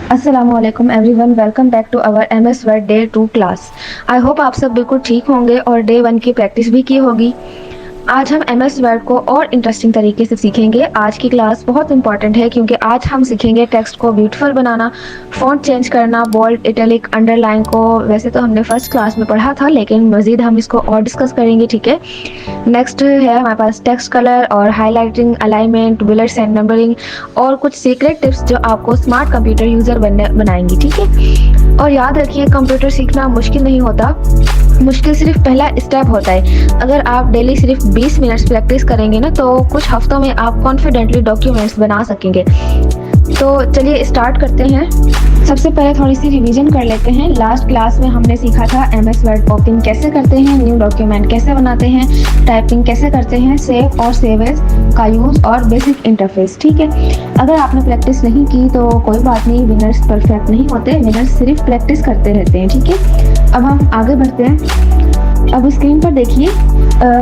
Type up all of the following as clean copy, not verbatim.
अस्सलामुअलैकुम everyone, welcome back to our MS word day 2 class. I hope आप सब बिल्कुल ठीक होंगे और डे 1 की प्रैक्टिस भी की होगी। आज हम एमएस वर्ड को और इंटरेस्टिंग तरीके से सीखेंगे। आज की क्लास बहुत इंपॉर्टेंट है क्योंकि आज हम सीखेंगे टेक्स्ट को ब्यूटीफुल बनाना, फ़ॉन्ट चेंज करना, बोल्ड, इटैलिक, अंडरलाइन को वैसे तो हमने फर्स्ट क्लास में पढ़ा था, लेकिन मज़ीद हम इसको और डिस्कस करेंगे, ठीक है। नेक्स्ट है हमारे पास टेक्स्ट कलर और highlighting, alignment, bullets and numbering और कुछ सीक्रेट टिप्स जो आपको स्मार्ट कंप्यूटर यूज़र बनाएंगी, ठीक है। और याद रखिए, कंप्यूटर सीखना मुश्किल नहीं होता, मुश्किल सिर्फ पहला स्टेप होता है। अगर आप डेली सिर्फ 20 मिनट्स प्रैक्टिस करेंगे ना, तो कुछ हफ्तों में आप कॉन्फिडेंटली डॉक्यूमेंट्स बना सकेंगे। तो चलिए स्टार्ट करते हैं। सबसे पहले थोड़ी सी रिवीजन कर लेते हैं। लास्ट क्लास में हमने सीखा था एमएस वर्ड ओपन कैसे करते हैं, न्यू डॉक्यूमेंट कैसे बनाते हैं, टाइपिंग कैसे करते हैं, सेव और सेव एज का यूज़ और बेसिक इंटरफेस, ठीक है। अगर आपने प्रैक्टिस नहीं की तो कोई बात नहीं, विनर्स परफेक्ट नहीं होते, विनर्स सिर्फ प्रैक्टिस करते रहते हैं, ठीक है। अब हम आगे बढ़ते हैं। अब स्क्रीन पर देखिए,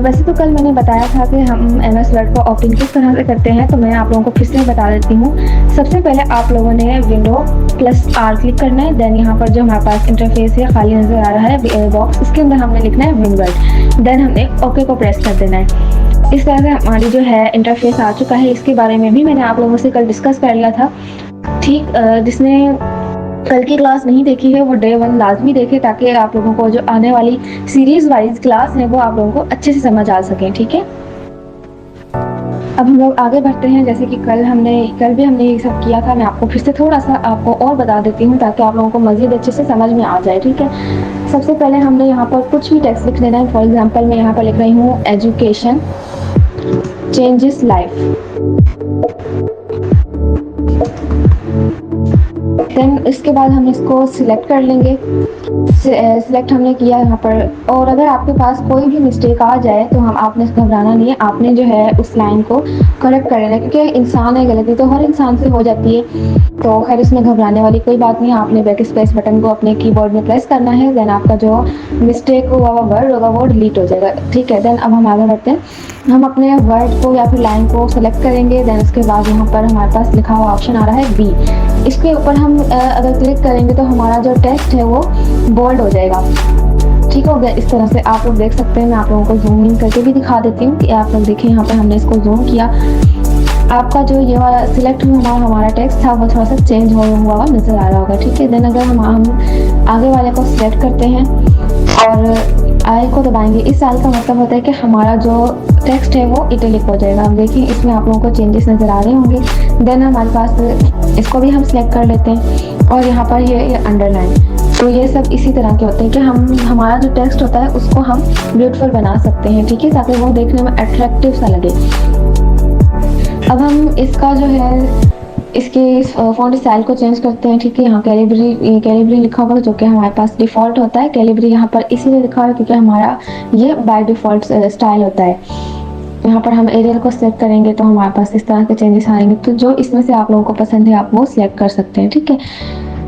वैसे तो कल मैंने बताया था कि हम एमएस वर्ड को ओपन किस तरह से करते हैं, तो मैं आप लोगों को फिर से बता देती हूँ। सबसे पहले आप लोगों ने विंडो +R क्लिक करना है। देन यहाँ पर जो हमारे पास इंटरफेस है खाली नजर आ रहा है बॉक्स, इसके अंदर हमने लिखना है विनवर्ड। देन हमने ओके को प्रेस कर देना है। इस तरह से हमारी जो है इंटरफेस आ चुका है। इसके बारे में भी मैंने आप लोगों से कल डिस्कस कर लिया था, ठीक। जिसने कल की क्लास नहीं देखी है वो डे 1 लाजमी देखे, ताकि आप लोगों को जो आने वाली सीरीज वाइज क्लास है वो आप लोगों को अच्छे से समझ आ सके, ठीक है। अब हम लोग आगे बढ़ते हैं। जैसे कि कल भी हमने ये सब किया था, मैं आपको फिर से थोड़ा सा आपको और बता देती हूँ ताकि आप लोगों को मज़ीद अच्छे से समझ में आ जाए, ठीक है। सबसे पहले हमने यहाँ पर कुछ भी टेक्स्ट लिख लेना है। फॉर एग्जाम्पल मैं यहाँ पर लिख रही हूँ एजुकेशन चेंजेस लाइफ। देन इसके बाद हम इसको सिलेक्ट कर लेंगे। सिलेक्ट हमने किया यहाँ पर, और अगर आपके पास कोई भी मिस्टेक आ जाए तो आपने घबराना नहीं है, आपने जो है उस लाइन को करेक्ट कर लेना, क्योंकि इंसान है, गलती तो हर इंसान से हो जाती है, तो खैर इसमें घबराने वाली कोई बात नहीं है। आपने बैक स्पेस बटन को अपने कीबोर्ड में प्रेस करना है। देन आपका जो मिस्टेक हुआ वर्ड होगा वो डिलीट हो जाएगा, ठीक है। देन अब हम आगे बढ़ते हैं। हम अपने वर्ड को या फिर लाइन को सेलेक्ट करेंगे। देन उसके बाद यहाँ पर हमारे पास लिखा हुआ ऑप्शन आ रहा है बी। इसके ऊपर हम अगर क्लिक करेंगे तो हमारा जो टेक्स्ट है वो बोल्ड हो जाएगा, ठीक हो गया। इस तरह से आप लोग देख सकते हैं। मैं आप लोगों को जूम इन करके भी दिखा देती हूँ कि आप लोग देखें। यहाँ पे हमने इसको जूम किया, आपका जो ये वाला सिलेक्ट हुआ हमारा टेक्स्ट था वो थोड़ा सा चेंज हुआ नजर आ रहा होगा, ठीक है। देन अगर हम आगे वाले को सिलेक्ट करते हैं और आई को दबाएंगे, इस साल का मतलब होता है कि हमारा जो टेक्स्ट है वो इटैलिक हो जाएगा। हम देखिए इसमें आप लोगों को चेंजेस नज़र आ रहे होंगे। देन हमारे पास इसको भी हम सिलेक्ट कर लेते हैं और यहाँ पर ये अंडरलाइन। तो ये सब इसी तरह के होते हैं कि हमारा जो टेक्स्ट होता है उसको हम ब्यूटीफुल बना सकते हैं, ठीक है, ताकि वो देखने में अट्रैक्टिव सा लगे। अब हम इसका जो है इसके फॉन्ट स्टाइल को चेंज करते हैं, ठीक है। यहाँ कैलिब्री लिखा होगा जो कि हमारे पास डिफ़ॉल्ट होता है। कैलिब्री यहाँ पर इसीलिए लिखा हुआ है क्योंकि हमारा ये बाय डिफ़ॉल्ट स्टाइल होता है। यहाँ पर हम एरियल को सिलेक्ट करेंगे तो हमारे पास इस तरह के चेंजेस आएंगे। तो जो इसमें से आप लोगों को पसंद है आप वो सिलेक्ट कर सकते हैं, ठीक है।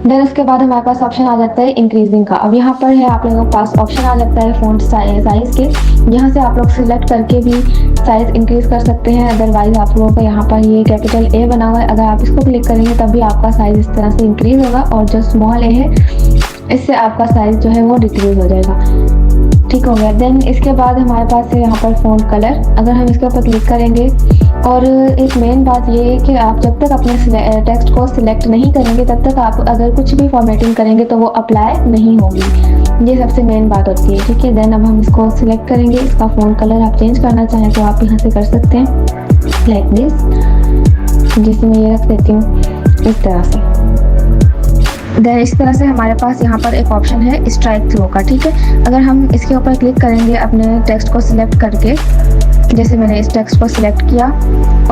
देन उसके बाद हमारे पास ऑप्शन आ जाता है इंक्रीजिंग का। अब यहाँ पर है आप लोगों के पास ऑप्शन आ जाता है फ़ॉन्ट साइज़ के। यहाँ से आप लोग सिलेक्ट करके भी साइज़ इंक्रीज कर सकते हैं। अदरवाइज आप लोगों को यहाँ पर ये कैपिटल ए बना हुआ है, अगर आप इसको क्लिक करेंगे तब भी आपका साइज़ इस तरह से इंक्रीज होगा, और जो स्मॉल ए है इससे आपका साइज़ जो है वो डिक्रीज हो जाएगा, ठीक हो गया। देन इसके बाद हमारे पास है यहाँ पर फ़ॉन्ट कलर। अगर हम इसके ऊपर क्लिक करेंगे, और एक मेन बात ये है कि आप जब तक अपने टेक्स्ट को सिलेक्ट नहीं करेंगे तब तक आप अगर कुछ भी फॉर्मेटिंग करेंगे तो वो अप्लाई नहीं होगी, ये सबसे मेन बात होती है, ठीक है। देन अब हम इसको सिलेक्ट करेंगे। इसका फ़ॉन्ट कलर आप चेंज करना चाहें तो आप यहाँ से कर सकते हैं, लाइक दिस, जिसे मैं ये रख देती हूँ इस तरह से। देन इस तरह से हमारे पास यहाँ पर एक ऑप्शन है स्ट्राइक थ्रू का, ठीक है। अगर हम इसके ऊपर क्लिक करेंगे अपने टेक्स्ट को सिलेक्ट करके, जैसे मैंने इस टेक्स्ट को सिलेक्ट किया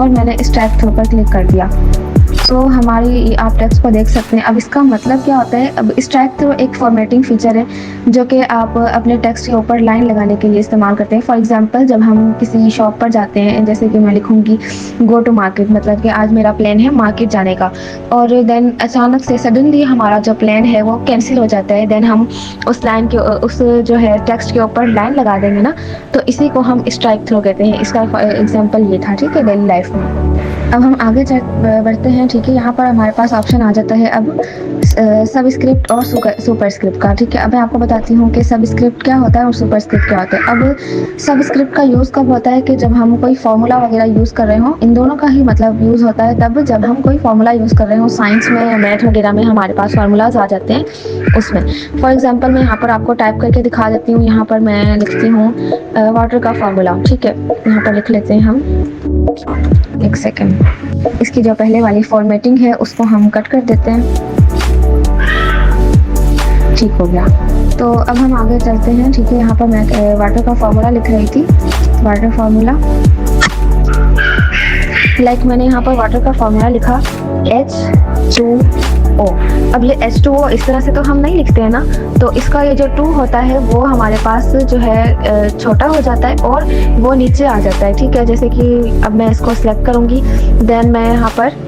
और मैंने स्ट्राइक थ्रू पर क्लिक कर दिया, तो हमारी आप टेक्स्ट को देख सकते हैं। अब इसका मतलब क्या होता है, अब स्ट्राइक थ्रू एक फॉर्मेटिंग फीचर है जो कि आप अपने टेक्स्ट के ऊपर लाइन लगाने के लिए इस्तेमाल करते हैं। फॉर एग्जांपल जब हम किसी शॉप पर जाते हैं, जैसे कि मैं लिखूंगी गो टू मार्केट, मतलब कि आज मेरा प्लान है मार्केट जाने का, और देन अचानक से सडनली हमारा जो प्लान है वो कैंसिल हो जाता है। देन हम उस लाइन के उस जो है टेक्स्ट के ऊपर लाइन लगा देंगे ना, तो इसी को हम स्ट्राइक थ्रू कहते हैं। इसका एग्जाम्पल ये था, ठीक है, डेली लाइफ में। अब हम आगे बढ़ते हैं, ठीक है। यहाँ पर हमारे पास ऑप्शन आ जाता है अब सबस्क्रिप्ट और सुपरस्क्रिप्ट का, ठीक है। अब मैं आपको बताती हूँ कि सबस्क्रिप्ट क्या होता है और सुपरस्क्रिप्ट क्या होता है। अब सबस्क्रिप्ट का यूज़ कब होता है कि जब हम कोई फार्मूला वगैरह यूज़ कर रहे हो, इन दोनों का ही मतलब यूज़ होता है तब जब हम कोई फार्मूला यूज़ कर रहे हो साइंस में या मैथ वगैरह में, हमारे पास फार्मूलाज आ जाते हैं उसमें। फॉर एग्जाम्पल मैं यहाँ पर आपको टाइप करके दिखा देती हूँ। यहाँ पर मैं लिखती हूँ वाटर का फार्मूला, ठीक है। यहाँ पर लिख लेते हैं हम, एक सेकेंड। इसकी जो पहले वाली फॉर्मेटिंग है उसको हम कट कर देते हैं, ठीक हो गया। तो अब हम आगे चलते हैं, ठीक है। यहाँ पर मैं वाटर का फार्मूला लिख रही थी, वाटर फार्मूला, लाइक मैंने यहाँ पर वाटर का फार्मूला लिखा H2O। अब ये H2O इस तरह से तो हम नहीं लिखते हैं ना, तो इसका ये जो 2 होता है वो हमारे पास जो है छोटा हो जाता है और वो नीचे आ जाता है, ठीक है। जैसे कि अब मैं इसको सिलेक्ट करूँगी, देन मैं यहाँ पर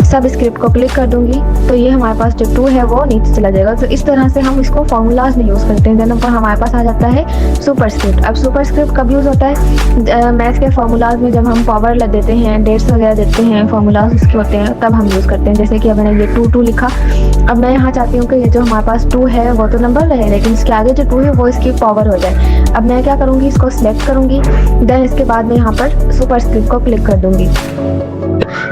सब स्क्रिप्ट को क्लिक कर दूंगी तो ये हमारे पास जो 2 है वो नीचे चला जाएगा। तो इस तरह से हम इसको फार्मूलाज में यूज़ करते हैं। देन पर हमारे पास आ जाता है सुपरस्क्रिप्ट। अब सुपरस्क्रिप्ट कब यूज़ होता है? मैथ के फार्मूलाज में जब हम पावर लग देते हैं, डेट्स वगैरह देते हैं, फार्मूलाज उसके होते हैं, तब हम यूज़ करते हैं। जैसे कि अब मैंने ये 2 लिखा, अब मैं यहाँ चाहती हूँ कि ये जो हमारे पास 2 है वो तो नंबर रहे, लेकिन इसके आगे जो 2 है वो इसकी पावर हो जाए। अब मैं क्या करूँगी, इसको सिलेक्ट करूँगी, देन इसके बाद मैं यहाँ पर सुपरस्क्रिप्ट को क्लिक कर दूँगी।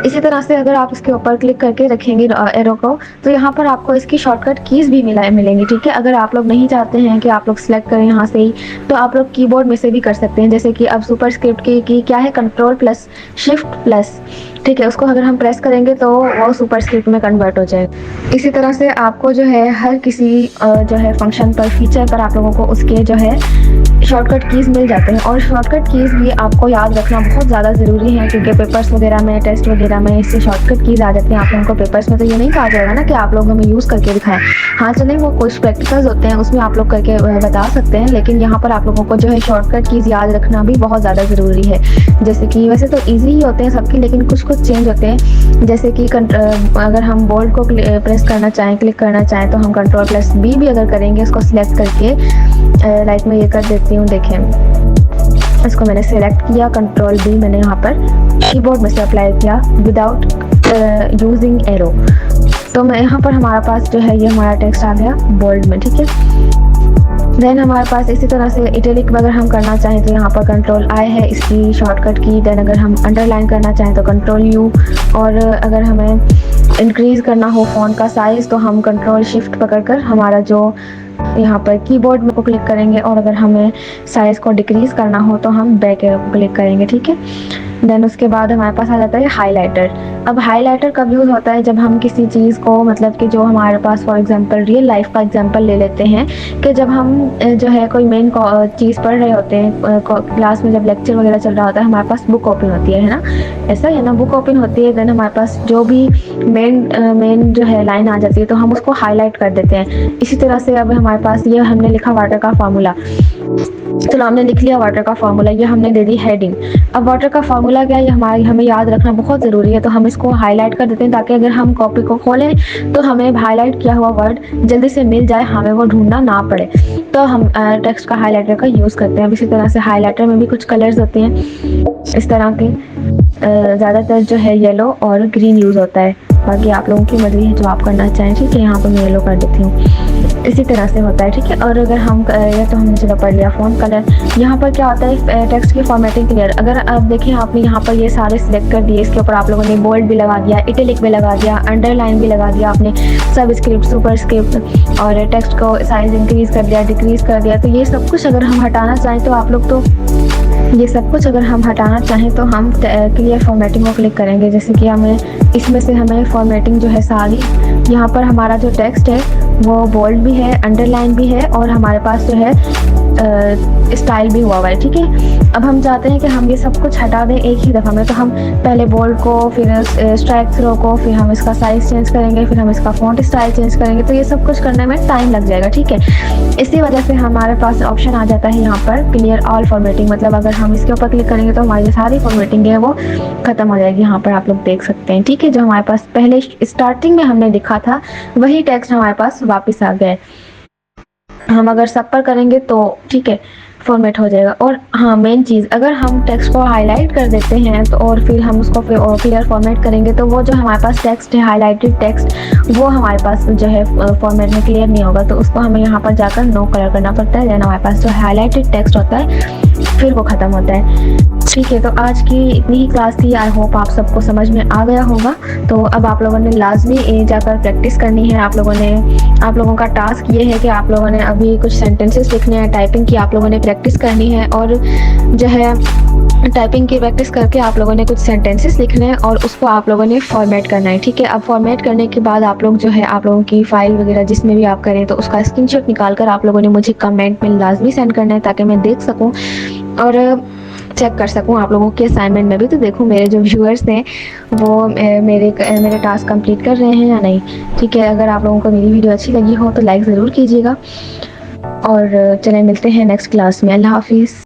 इसी तरह से अगर आप इसके ऊपर क्लिक करके रखेंगे एरो को, तो यहाँ पर आपको इसकी शॉर्टकट कीज़ भी मिलेंगी, ठीक है। अगर आप लोग नहीं चाहते हैं कि आप लोग सिलेक्ट करें यहाँ से ही, तो आप लोग कीबोर्ड में से भी कर सकते हैं। जैसे कि अब सुपरस्क्रिप्ट की क्या है, कंट्रोल प्लस शिफ्ट प्लस, ठीक है। उसको अगर हम प्रेस करेंगे तो वो सुपरस्क्रिप्ट में कन्वर्ट हो जाएगा। इसी तरह से आपको जो है हर किसी जो है फंक्शन पर, फीचर पर आप लोगों को उसके जो है शॉर्टकट कीज़ मिल जाते हैं। और शॉर्टकट कीज़ भी आपको याद रखना बहुत ज़्यादा ज़रूरी है, क्योंकि पेपर्स वगैरह में, टेस्ट वगैरह में इससे शॉर्टकट कीज़ आ जाती हैं। आप लोगों को पेपर्स में तो ये नहीं कहा जाएगा ना कि आप लोग हमें यूज़ करके दिखाएं। हाँ चलें, वो कुछ प्रैक्टिकल्स होते हैं उसमें आप लोग करके बता सकते हैं, लेकिन यहाँ पर आप लोगों को जो है शॉर्टकट कीज़ याद रखना भी बहुत ज़्यादा ज़रूरी है। जैसे कि वैसे तो ईजी ही होते हैं सबके, लेकिन कुछ चेंज होते हैं। जैसे कि अगर हम बोल्ड को प्रेस करना चाहें, क्लिक करना चाहें, तो हम कंट्रोल प्लस B भी अगर करेंगे, इसको सिलेक्ट करके, लाइक मैं ये कर देती हूँ, देखें इसको मैंने सेलेक्ट किया, कंट्रोल B मैंने यहाँ पर कीबोर्ड में से अप्लाई किया विदाउट यूजिंग एरो, तो मैं यहाँ पर हमारा पास जो है ये हमारा टेक्स्ट आ गया बोल्ड में, ठीक है। देन हमारे पास इसी तरह से इटैलिक अगर हम करना चाहें तो यहाँ पर कंट्रोल I है इसकी शॉर्टकट की। देन अगर हम अंडरलाइन करना चाहें तो कंट्रोल U, और अगर हमें इंक्रीज़ करना हो फ़ॉन्ट का साइज़ तो हम कंट्रोल शिफ्ट पकड़कर हमारा जो यहाँ पर कीबोर्ड में को क्लिक करेंगे, और अगर हमें साइज़ को डिक्रीज़ करना हो तो हम बैक एरो को क्लिक करेंगे, ठीक है। देन उसके बाद हमारे पास आ जाता है हाइलाइटर। अब हाइलाइटर कब यूज़ होता है, जब हम किसी चीज़ को, मतलब कि जो हमारे पास फॉर एग्जांपल रियल लाइफ का एग्जांपल ले लेते हैं कि जब हम जो है कोई मेन चीज़ पढ़ रहे होते हैं, क्लास में जब लेक्चर वगैरह चल रहा होता है, हमारे पास बुक ओपन होती है ना, ऐसा है ना, बुक ओपन होती है। देन हमारे पास जो भी मेन जो है लाइन आ जाती है तो हम उसको हाईलाइट कर देते हैं। इसी तरह से अब हमारे पास ये हमने लिखा वाटर का फार्मूला, चलो हमने लिख लिया वाटर का फार्मूला, ये हमने दे दी हेडिंग। अब वाटर का फार्मूला क्या है, हमें याद रखना बहुत ज़रूरी है, तो हम इसको हाईलाइट कर देते हैं ताकि अगर हम कॉपी को खोलें तो हमें हाईलाइट किया हुआ वर्ड जल्दी से मिल जाए, हमें वो ढूंढना ना पड़े। तो हम टेक्स्ट का हाईलाइटर का यूज़ करते हैं। इसी तरह से हाईलाइटर में भी कुछ कलर्स होते हैं इस तरह के, ज़्यादातर जो है येलो और ग्रीन यूज़ होता है, बाकी आप लोगों की मर्ज़ी है जो आप करना चाहें, ठीक है। यहाँ पर मैं येलो कर देती हूँ, इसी तरह से होता है, ठीक है। और अगर हम ये तो हमने चलो पढ़ लिया फ़ॉन्ट कलर। यहाँ पर क्या होता है, टेक्स्ट की फॉर्मेटिंग क्लियर। अगर आप देखें, आपने यहाँ पर ये सारे सिलेक्ट कर दिए, इसके ऊपर आप लोगों ने बोल्ड भी लगा दिया, इटैलिक भी लगा दिया, अंडरलाइन भी लगा दिया, आपने सब स्क्रिप्ट, सुपर स्क्रिप्ट और टेक्स्ट को साइज इंक्रीज़ कर दिया, डिक्रीज़ कर दिया। तो ये सब कुछ अगर हम हटाना चाहें तो आप लोग, तो ये सब कुछ अगर हम हटाना चाहें तो हम क्लियर फॉर्मेटिंग को क्लिक करेंगे। जैसे कि हमें इसमें से हमें फॉर्मेटिंग जो है सारी, यहाँ पर हमारा जो टेक्स्ट है वो बोल्ड भी है, अंडरलाइन भी है, और हमारे पास जो है स्टाइल भी हुआ है, ठीक है। अब हम चाहते हैं कि हम ये सब कुछ हटा दें एक ही दफ़ा में, तो हम पहले बोल्ड को, फिर स्ट्राइक थ्रो को, फिर हम इसका साइज़ चेंज करेंगे, फिर हम इसका फ़ॉन्ट स्टाइल चेंज करेंगे, तो ये सब कुछ करने में टाइम लग जाएगा, ठीक है। इसी वजह से हमारे पास ऑप्शन आ जाता है यहाँ पर क्लियर ऑल फॉर्मेटिंग, मतलब अगर हम इसके ऊपर क्लिक करेंगे तो हमारी सारी फॉर्मेटिंग है वो ख़त्म हो जाएगी। यहाँ पर आप लोग देख सकते हैं, ठीक है। जो हमारे पास पहले स्टार्टिंग में हमने लिखा था वही टेक्स्ट हमारे पास वापस आ गया। हम अगर सब पर करेंगे तो ठीक है, फॉर्मेट हो जाएगा। और हाँ, मेन चीज़, अगर हम टेक्स्ट को हाईलाइट कर देते हैं तो और फिर हम उसको क्लियर फॉर्मेट करेंगे तो वो जो हमारे पास टेक्स्ट है, हाईलाइटेड टेक्स्ट, वो हमारे पास जो है फॉर्मेट में क्लियर नहीं होगा। तो उसको हमें यहाँ पर जाकर नो कलर करना पड़ता है, देन हमारे पास जो हाईलाइटेड टेक्स्ट होता है फिर वो ख़त्म होता है। ठीक है, तो आज की इतनी ही क्लास थी। आई होप आप सबको समझ में आ गया होगा। तो अब आप लोगों ने लाजमी जाकर प्रैक्टिस करनी है। आप लोगों का टास्क ये है कि आप लोगों ने अभी कुछ सेंटेंसेस लिखने हैं, टाइपिंग की आप लोगों ने प्रैक्टिस करनी है, और जो है टाइपिंग की प्रैक्टिस करके आप लोगों ने कुछ सेंटेंसेस लिखने हैं और उसको आप लोगों ने फॉर्मेट करना है। ठीक है, अब फॉर्मेट करने के बाद आप लोग जो है आप लोगों की फ़ाइल वगैरह जिसमें भी आप करें तो उसका स्क्रीनशॉट निकाल कर आप लोगों ने मुझे कमेंट में लाजमी सेंड करना है, ताकि मैं देख सकूँ और चेक कर सकूँ आप लोगों के असाइनमेंट में भी, तो देखूँ मेरे जो व्यूअर्स हैं वो मेरे टास्क कंप्लीट कर रहे हैं या नहीं। ठीक है, अगर आप लोगों को मेरी वीडियो अच्छी लगी हो तो लाइक ज़रूर कीजिएगा, और चलें मिलते हैं नेक्स्ट क्लास में। अल्लाह हाफिज़।